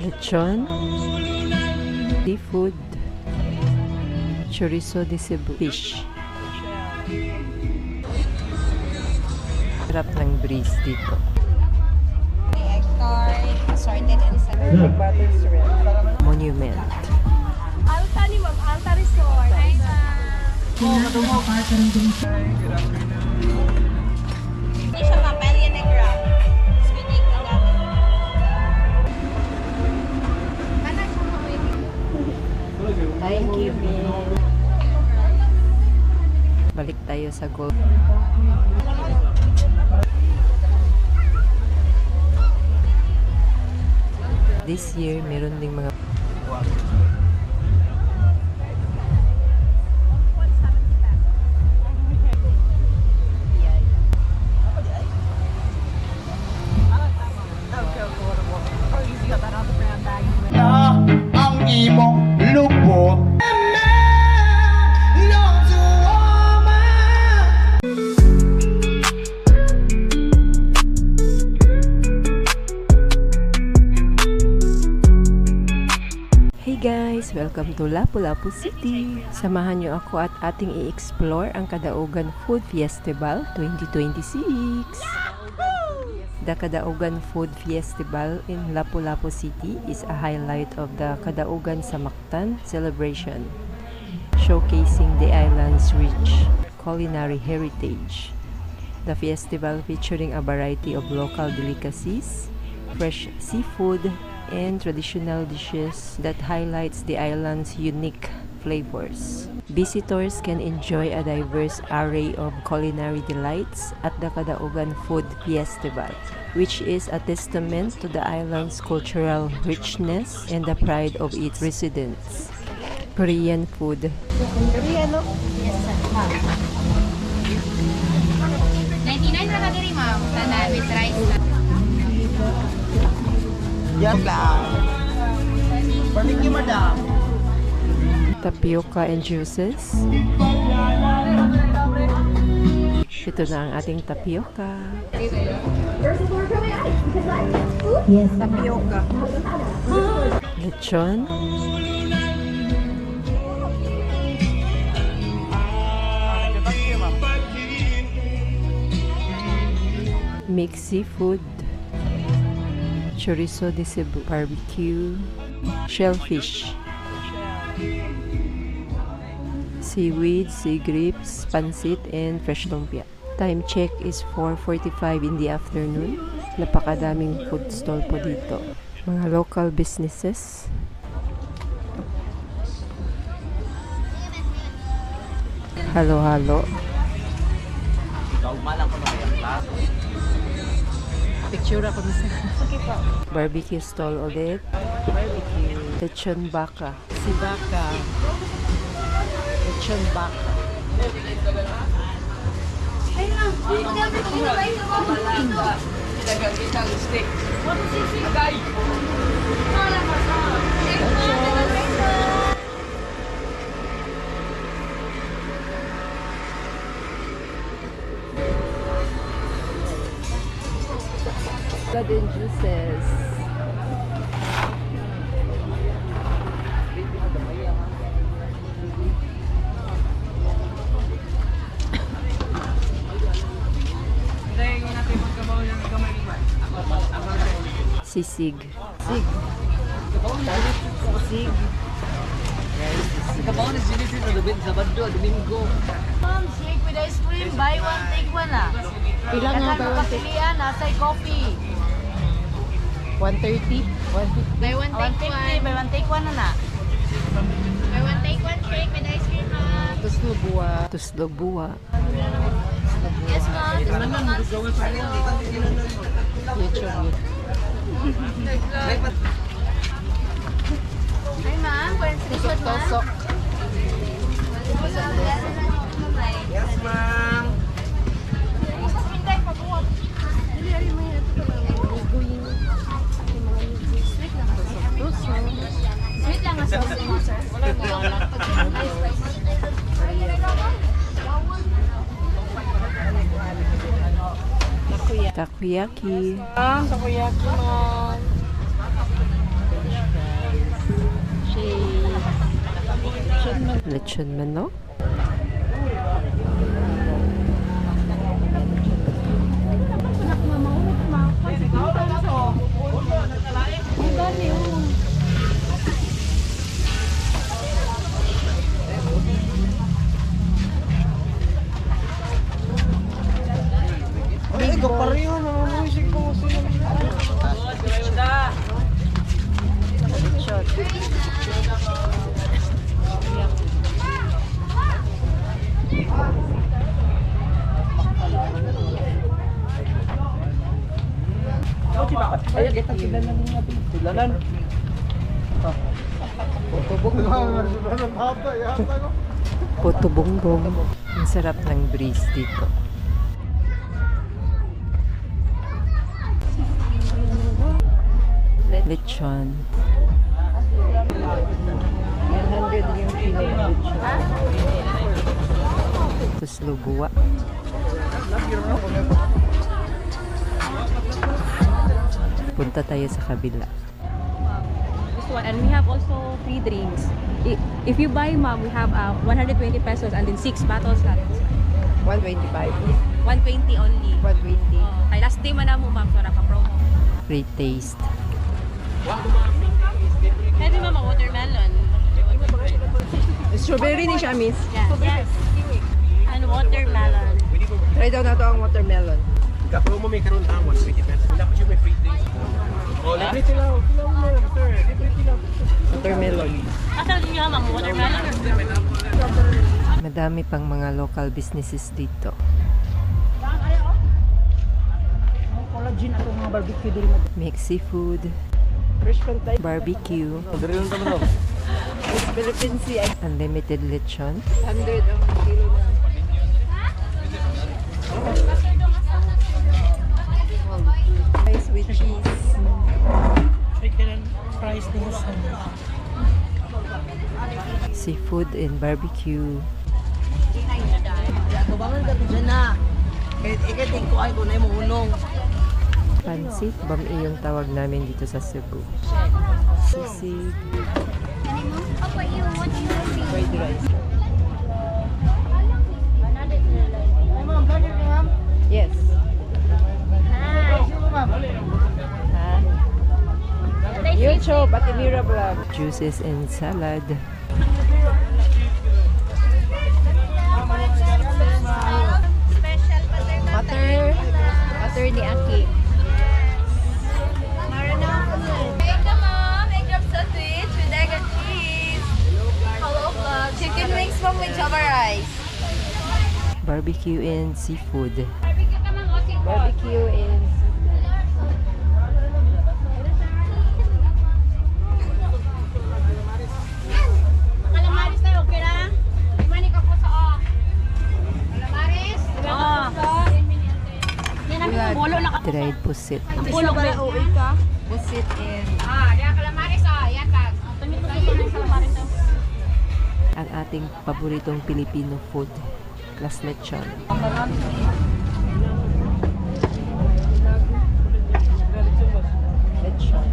lechon, seafood, chorizo de Cebu, fish. Sarap ng breeze dito. Egg tart, assorted and salad. Monument. Alta ni Ma'am, Alta Resort. Hi, Hindi siya Papalia Negra. Sweetie ko namin. Mana siya mo? Thank you, balik tayo sa gold. This year, meron ding mga ang imong lupot. Hey guys! Welcome to Lapu-Lapu City! Samahan niyo ako at ating i-explore ang Kadaugan Food Festival 2026! The Kadaugan Food Festival in Lapu-Lapu City is a highlight of the Kadaugan Samaktan celebration, showcasing the island's rich culinary heritage. The festival featuring a variety of local delicacies, fresh seafood, and traditional dishes that highlights the island's unique flavors. Visitors can enjoy a diverse array of culinary delights at the Kadaugan Food Festival, which is a testament to the island's cultural richness and the pride of its residents. Korean food. Korean, no? Yes, sir. 99 na kadiri, ma'am. Tanan with rice. Yan lang. Barbecue, madam. Tapioca and juices. Ito na ang ating tapioca. Yes, tapioca. Lechon. Mixed seafood. Chorizo de Cebu, barbecue, shellfish, seaweed, sea grapes, pansit, and fresh lumpia. Time check is 4:45 in the afternoon. Napakadaming food stall po dito. Mga local businesses. Halo-halo. Picture ako na sa barbecue stall ulit. Barbecue. Lechon baka. Si baka. Lechon baka. Blood and juices. Sisig. Sisig. Sisig. Kabaw na sinisi na labit sa Sabado, Domingo. Ma'am, shake with ice cream. Buy one, take one ah. Ilang nga ba? Kapilian, nasa'y coffee. 130? 150? Buy one, take one. Buy one, take one na. Buy one, take one shake with ice cream ma'am. Tuslobua. Tuslobua. Yes ma'am. YouTube. Ay ma'am, kung screenshot ma'am. Tosok. Yes, ma'am. Sweet lang ang sauce mo, sir. Takoyaki. Takoyaki ma'am. lechon manok, Ay, kapareho na music ko. Ay, kita silanan ng silanan. puto bongbong. Ang sarap ng breeze dito. Lechon. 100 yung kilo ng lechon. Tapos lubwa. Punta tayo sa kabila. This one, and we have also free drinks. If you buy, ma'am, we have 120 pesos and then 6 bottles lang. 125. 120 only. 120. Ay, last day man na mo, ma'am, so naka-promo. Free taste. Pwede, ma'am, ang watermelon. Strawberry ni siya, miss. Yes. And watermelon. Try daw na to ang watermelon. Ka-promo may karoon ang 120 pesos. Wala ko siya may free drinks. Oh, libre sila. Sila mo yan, sir. Libre sila. Watermelon. Asa niyo, ma'am, watermelon? Madami pang mga local businesses dito. Collagen ato mga barbecue diri mo. Mixed seafood, barbecue, Diri lang tamo. Philippine Sea, unlimited lechon, 100 ang kilo na. rice with cheese, seafood and barbecue, Tubangan ka dyan na. Kahit ikating ko ay kunay mo unong. pansit, bami yung tawag namin dito sa Cebu. Sisig, fried rice. Yes. Ha? YouTube, Ate Mira Vlog. Juices and salad. Butter ni Aki. Chicken wings from with java rice. Barbecue and seafood. Barbecue and calamares tayo, okay na? Imani ka po sa calamares? Yan ang bolo na Dried pusit. bolo ka. Pusit and Diyan calamares yatag. Calamares. ang ating paboritong Filipino food, las lechon. Lechon.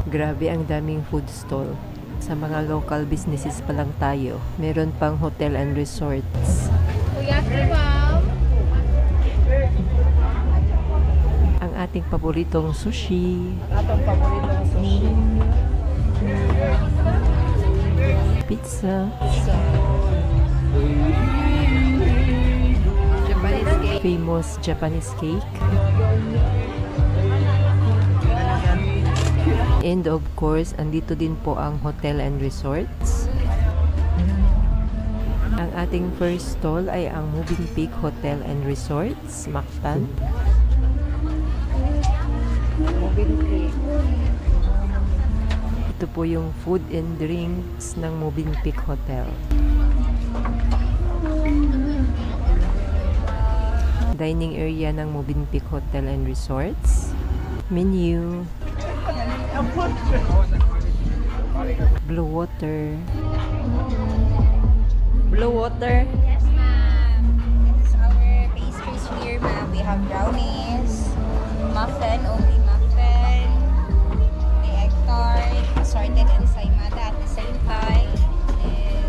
Grabe ang daming food stall. Sa mga local businesses pa lang tayo. Meron pang hotel and resorts. Kuya Kebab. Ang ating paboritong sushi. Atong paboritong sushi. Pizza. Japanese cake. Famous Japanese cake. And of course, andito din po ang hotel and resorts. Ang ating first stall ay ang Moving Peak Hotel and Resorts, Mactan. Moving cake. Ito po yung food and drinks ng Moving Peak Hotel. Dining area ng Moving Peak Hotel and Resorts. Menu. Blue water. Blue water. Yes, ma'am. It's our pastries here, ma'am. We have brownies, muffin, only muffin, the egg tart, assorted ensaymada at the same time, and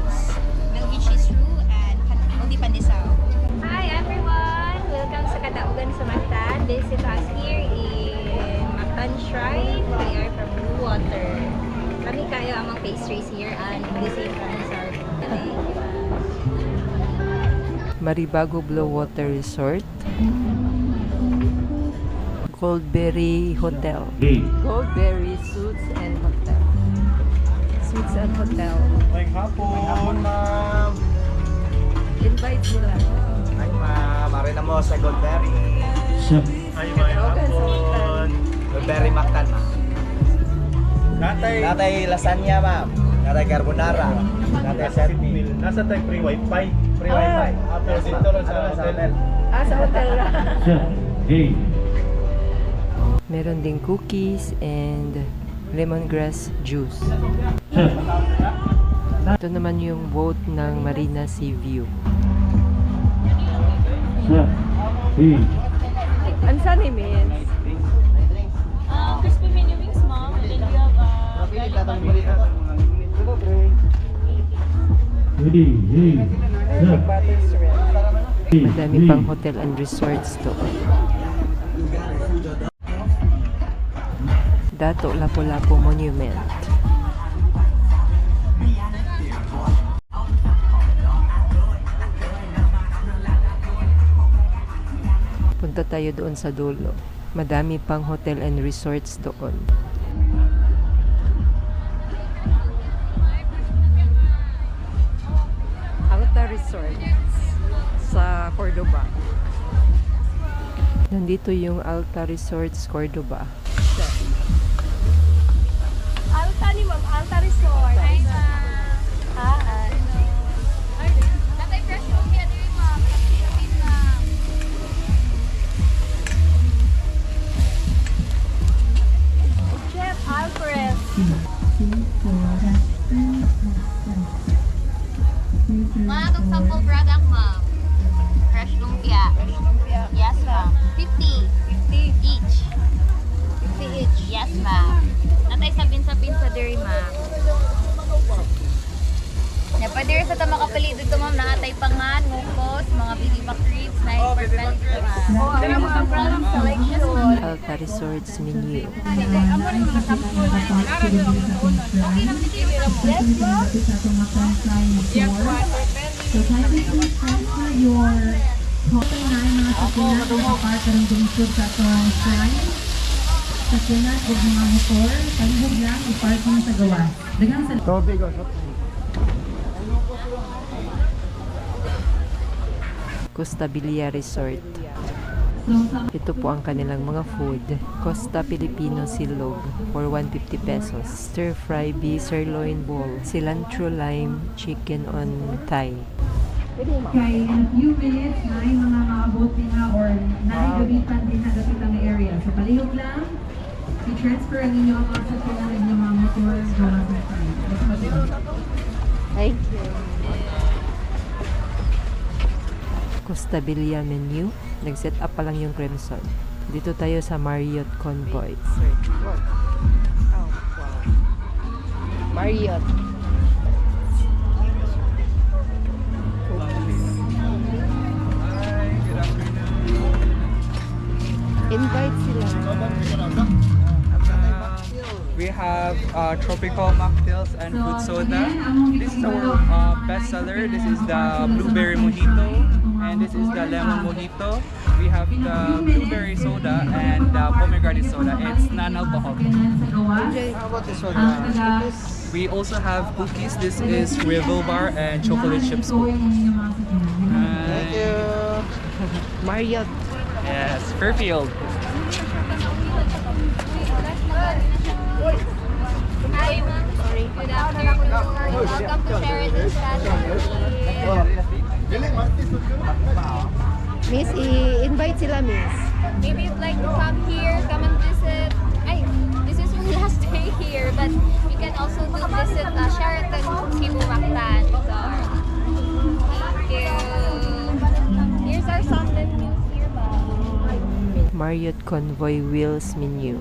tamang pastries here and the same price are Maribago Blue Water Resort, Goldberry Hotel, Goldberry Suites and Hotel, Suites and Hotel. Ngayong hapon, ma'am. Invite sila. Ay, ma'am. Marina mo sa Goldberry. Ay, ngayong hapon. Goldberry Mactan, ma'am. Natay. Natay lasagna, ma'am. Natay carbonara. Natay set meal. Nasa tayo free wifi. Free wifi. Pero dito lang sa hotel. Sa hotel. Meron ding cookies and lemongrass juice. Ito naman yung boat ng Marina Sea View. Ansa ni Miss? Crispy mini wings, mom. And then we have Madami pang hotel and resorts to. Dato Lapu-Lapu Monument. Punta tayo doon sa dulo. Madami pang hotel and resorts doon. Alta Resort sa Cordoba. Nandito yung Alta Resorts Cordoba. Alta ni ma'am, Alta Resort. Hi, ma'am. Hi. Tatay fresh coffee, ano yun, ma'am? Philippine, ma'am. Chef Alfred. Mga itong sample product, ma'am. Fresh lumpia. Yes, ma'am. 50. 50 each. 50 each. Yes, ma'am. Natay sabin-sabin sa dairy, ma'am. Napadiri sa tama kapalit dito, ma'am. Nakatay pangan, mukos, mga baby back ribs, 9% ito, ma'am. Pero mga product selection. Alta Resorts menu. Okay naman dito yung yes, ma'am. So kindly please transfer your total na mga sakyanan na part ng dumisod sa itong shrine. Sakyanan o mga motor, palihog lang i-parking sa gawa. Dagang sa Costa Villa Resort. Ito po ang kanilang mga food. Costa Filipino Silog for 150 pesos. Stir fry beef sirloin bowl. Cilantro lime chicken on thigh. kay in a few minutes na ay mga maabot din na or naigabitan din na dapit ang area. So palihog lang, i-transfer ang inyo ang mga sakyanan ng inyong mga motor gawa sa shrine. Thank you. Costa Villa menu. Nag-set up pa lang yung Crimson. Dito tayo sa Marriott Convoy. Marriott. Invite sila. We have tropical mocktails and fruit soda. This is our bestseller. This is the blueberry mojito, and this is the lemon mojito. We have the blueberry soda and the pomegranate soda. It's non-alcoholic. How about this one? We also have cookies. This is Revel bar and chocolate chips. Thank you. Marriott. Yes, Fairfield. Hi, ma'am. Good afternoon. Welcome to Sheraton Miss, i-invite sila, Miss. Maybe you'd like to come here, come and visit. Ay, this is my last day here, but you can also do visit Sheraton Cebu Mactan. Thank you. Here's our Sunday news here, ma'am. Marriott Convoy Wheels menu.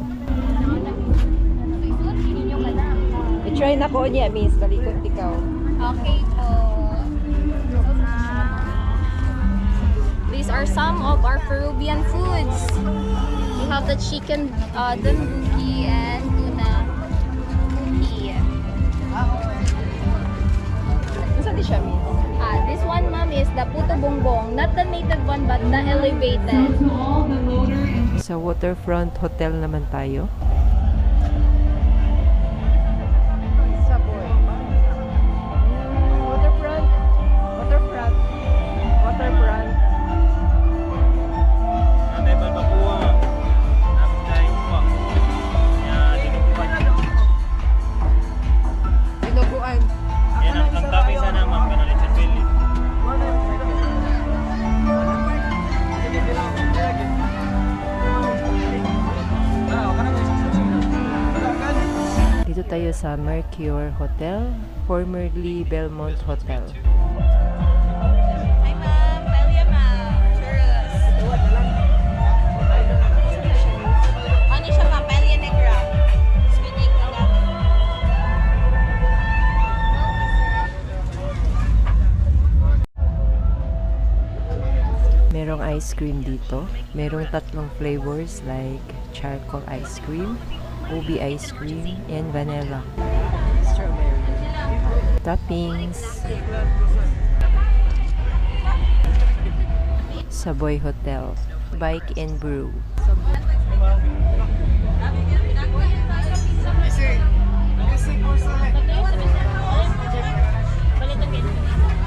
I-try na ko niya, Miss. Kalikot ikaw. Okay po. These are some of our Peruvian foods. We have the chicken, dunbuki, and tuna buki. but the elevated. To all the loader and Sa Waterfront Hotel naman tayo. Nanay Balbacoa. Namin tayo po. Yan, dinuguan. Yan ang kami sana ma'am. Kanalit sa Philip. Dito tayo sa Mercure Hotel, formerly Belmont Hotel. Hi ma'am, Pelia ma'am. Churros. Ano siya ma'am? Pelia Negra. Sweet egg na namin. Merong ice cream dito. Merong tatlong flavors like charcoal ice cream, ubi ice cream, and vanilla. Toppings. Savoy Hotel, Bike and Brew.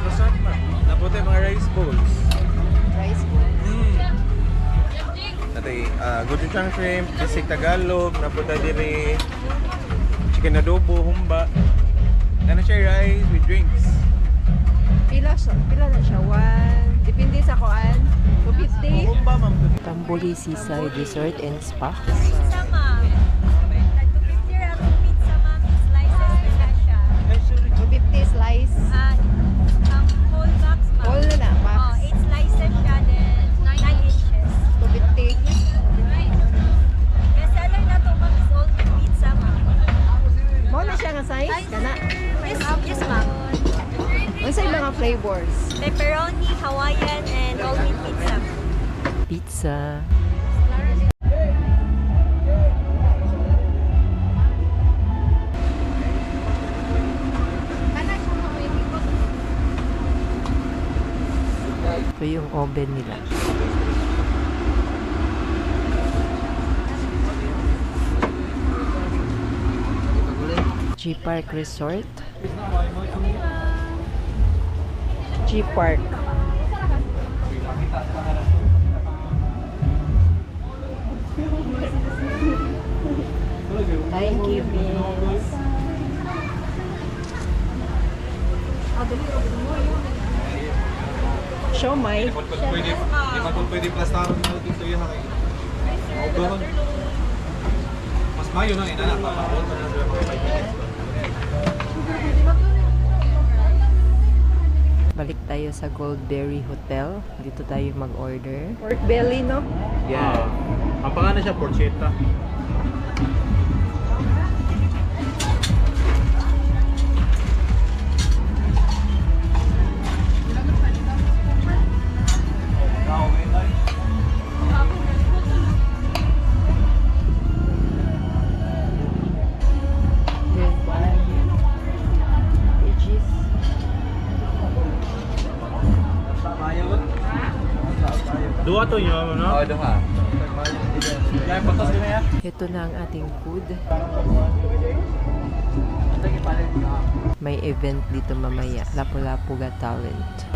Resort ma'am. Napunta yung mga rice bowls. Rice bowl. Natay, gochujang shrimp, bisig Tagalog, napunta diri chicken adobo, humba. Ano siya rice with drinks. Pila na siya? 1, depende sa kuan. 250. Humba ma'am. Tamboli Seaside Resort and Spa. Pizza ma'am. Nag-250 ramong pizza ma'am. Slices na siya. 250 slice. Whole box ma'am. Whole na, box. Oh, 8 slices siya then 9 inches. 250. Bestseller na to ma'am is all pizza ma'am. Mo na siya nga size? Kana. Yes ma'am. Unsay mga flavors? Pepperoni, Hawaiian, and all meat pizza. Pizza. Ito yung oven nila. G Park Resort. G Park. Thank you, miss. Show my. Pwede plastaron na dito yung hakay. Oberon. Mas mayo na ina na papabot na sa mga 5 minutes. Balik tayo sa Goldberry Hotel. Dito tayo mag-order. Pork belly, no? Yeah. Ang pangalan siya porchetta. Dua to yun, no? Oh, duha. Kaya patas din na yan. Ito na ang ating food. May event dito mamaya. Lapu-Lapu Got Talent.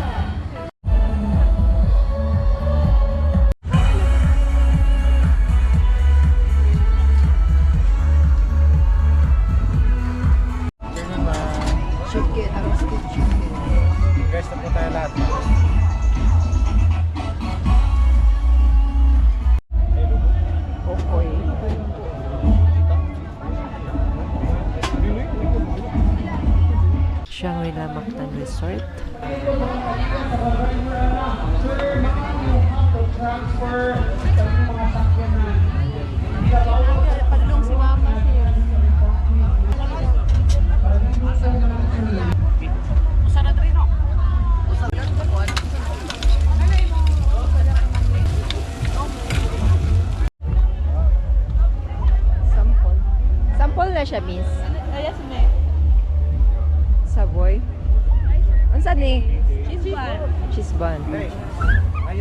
Chicken, roasted chicken. Guys, na po tayo lahat. Okoy. Shangri-La Mactan Resort. Padlong si mama siya. Sample. Sample na siya, miss. Yes, Savoy. Unsa ni? Cheese bun. Cheese bun. No,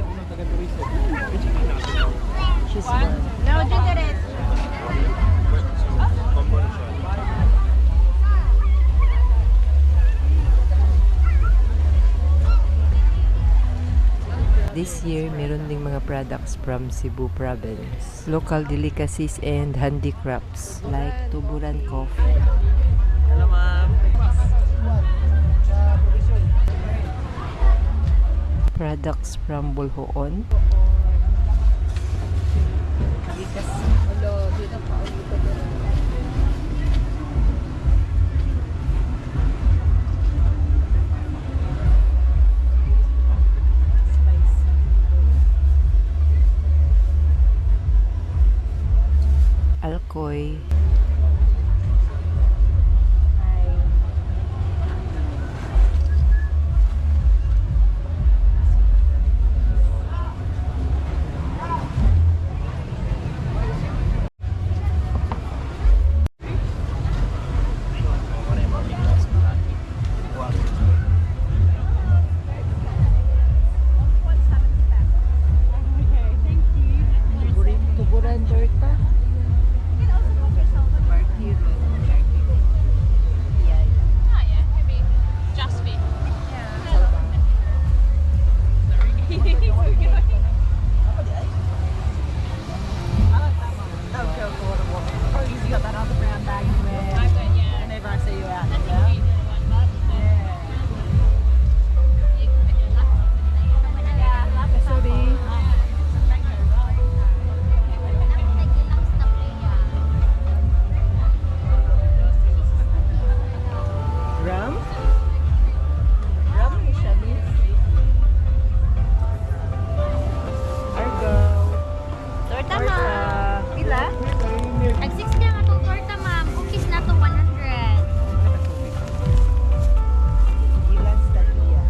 ginger is. This year, meron ding mga products from Cebu province. Local delicacies and handicrafts like tuburan coffee. Hello, ma'am. Products from Bulhoon. Alcoy. Tuburan torta. Ram? Ram ni siya ni. Argo. Torta, ma'am. Pila? Nag-60 nga itong torta, ma'am. Cookies na to 100. Gilang stablia.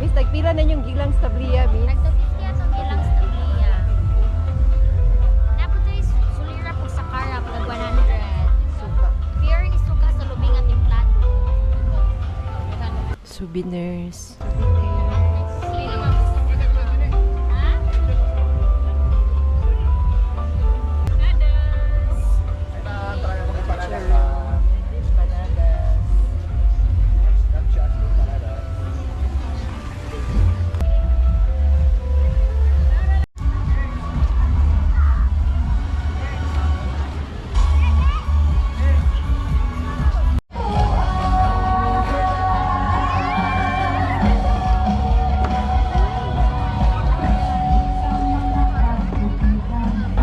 Miss, tagpila na yung gilang stablia, Miss. Nag-50 itong gilang stablia. Napod tayo sulira po sa karap, nag 100. Suka. Pure ni suka sa lubing at templado. Souvenirs.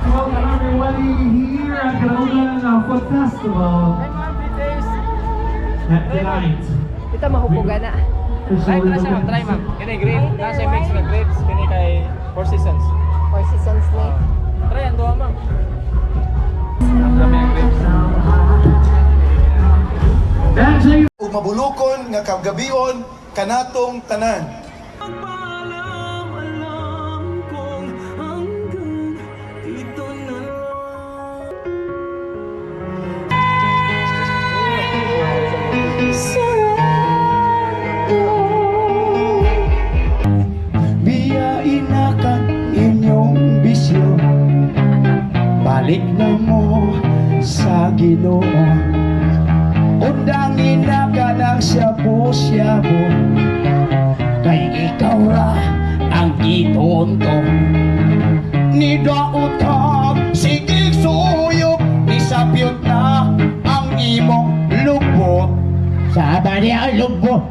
Welcome everybody here at Kalaunan Food Festival at tonight. Ito mahupugan na. Try ma'am, try ma'am. Kini grape, nasa mix na grapes, kini kay Four Seasons. Four Seasons ni. Try ang duha, ma'am. Ang dami ang grapes. That's how you ug mabulokon nga kagabion kanatong tanan. Biyain na kan inyong bisyo, balik na mo sa Ginoo. Undangin na ka ng shabu-shabu, kay ikaw ra ang itonto. Ni daot ka, sige suyok, ni sapyot na ang imong lubot. Sa bali ang lubot,